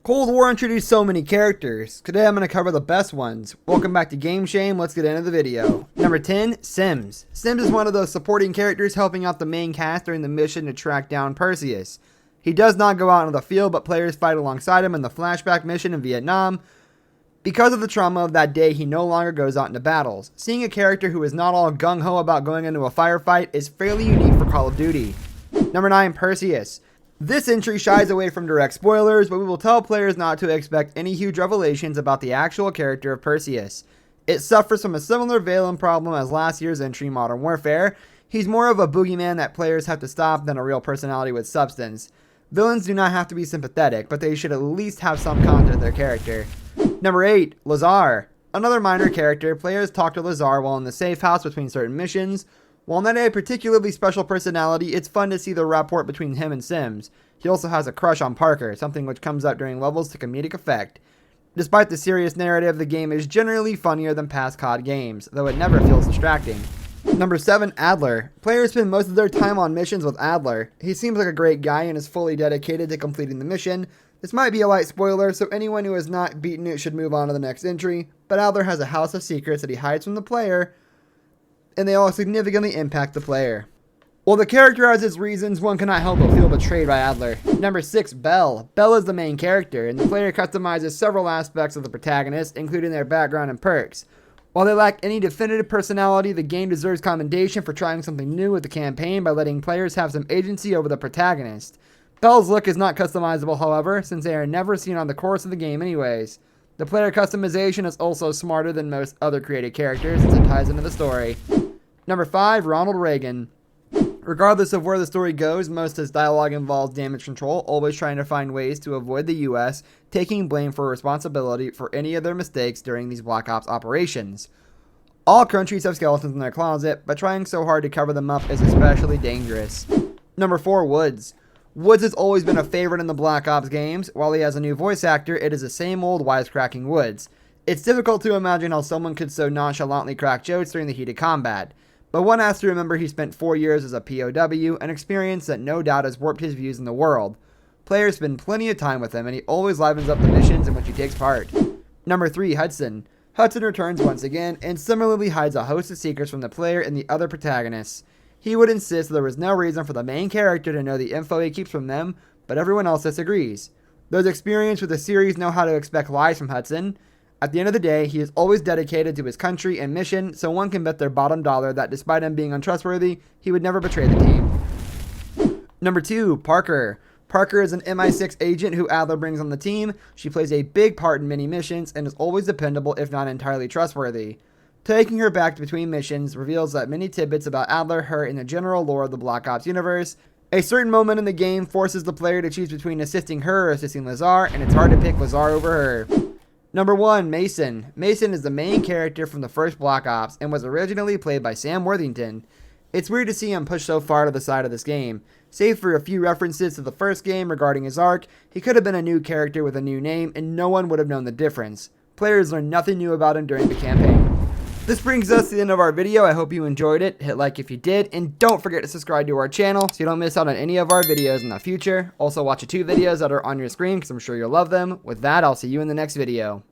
Cold War introduced so many characters. Today I'm going to cover the best ones. Welcome back to Game Shame, let's get into the video. Number 10, Sims. Sims is one of those supporting characters helping out the main cast during the mission to track down Perseus. He does not go out into the field, but players fight alongside him in the flashback mission in Vietnam. Because of the trauma of that day, he no longer goes out into battles. Seeing a character who is not all gung-ho about going into a firefight is fairly unique for Call of Duty. Number 9, Perseus. This entry shies away from direct spoilers, but we will tell players not to expect any huge revelations about the actual character of Perseus. It suffers from a similar Valen problem as last year's entry, Modern Warfare. He's more of a boogeyman that players have to stop than a real personality with substance. Villains do not have to be sympathetic, but they should at least have some content to their character. Number 8, Lazar. Another minor character, players talk to Lazar while in the safe house between certain missions. While not a particularly special personality, it's fun to see the rapport between him and Sims. He also has a crush on Parker, something which comes up during levels to comedic effect. Despite the serious narrative, the game is generally funnier than past COD games, though it never feels distracting. Number 7, Adler. Players spend most of their time on missions with Adler. He seems like a great guy and is fully dedicated to completing the mission. This might be a light spoiler, so anyone who has not beaten it should move on to the next entry, but Adler has a house of secrets that he hides from the player, and they all significantly impact the player. While the character has its reasons, one cannot help but feel betrayed by Adler. Number 6, Belle. Belle is the main character, and the player customizes several aspects of the protagonist, including their background and perks. While they lack any definitive personality, the game deserves commendation for trying something new with the campaign by letting players have some agency over the protagonist. Belle's look is not customizable, however, since they are never seen on the course of the game anyways. The player customization is also smarter than most other created characters since it ties into the story. Number 5, Ronald Reagan. Regardless of where the story goes, most of his dialogue involves damage control, always trying to find ways to avoid the US taking blame for responsibility for any of their mistakes during these Black Ops operations. All countries have skeletons in their closet, but trying so hard to cover them up is especially dangerous. Number 4, Woods. Woods has always been a favorite in the Black Ops games. While he has a new voice actor, it is the same old wisecracking Woods. It's difficult to imagine how someone could so nonchalantly crack jokes during the heat of combat. But one has to remember he spent 4 years as a POW, an experience that no doubt has warped his views in the world. Players spend plenty of time with him, and he always livens up the missions in which he takes part. Number 3, Hudson. Hudson returns once again, and similarly hides a host of secrets from the player and the other protagonists. He would insist there was no reason for the main character to know the info he keeps from them, but everyone else disagrees. Those experienced with the series know how to expect lies from Hudson. At the end of the day, he is always dedicated to his country and mission, so one can bet their bottom dollar that despite him being untrustworthy, he would never betray the team. Number 2, Parker. Parker is an MI6 agent who Adler brings on the team. She plays a big part in many missions and is always dependable if not entirely trustworthy. Taking her back between missions reveals that many tidbits about Adler, her, and the general lore of the Black Ops universe. A certain moment in the game forces the player to choose between assisting her or assisting Lazar, and it's hard to pick Lazar over her. Number 1, Mason. Mason is the main character from the first Black Ops and was originally played by Sam Worthington. It's weird to see him pushed so far to the side of this game. Save for a few references to the first game regarding his arc, he could have been a new character with a new name and no one would have known the difference. Players learned nothing new about him during the campaign. This brings us to the end of our video. I hope you enjoyed it. Hit like if you did, and don't forget to subscribe to our channel so you don't miss out on any of our videos in the future. Also watch the 2 videos that are on your screen because I'm sure you'll love them. With that, I'll see you in the next video.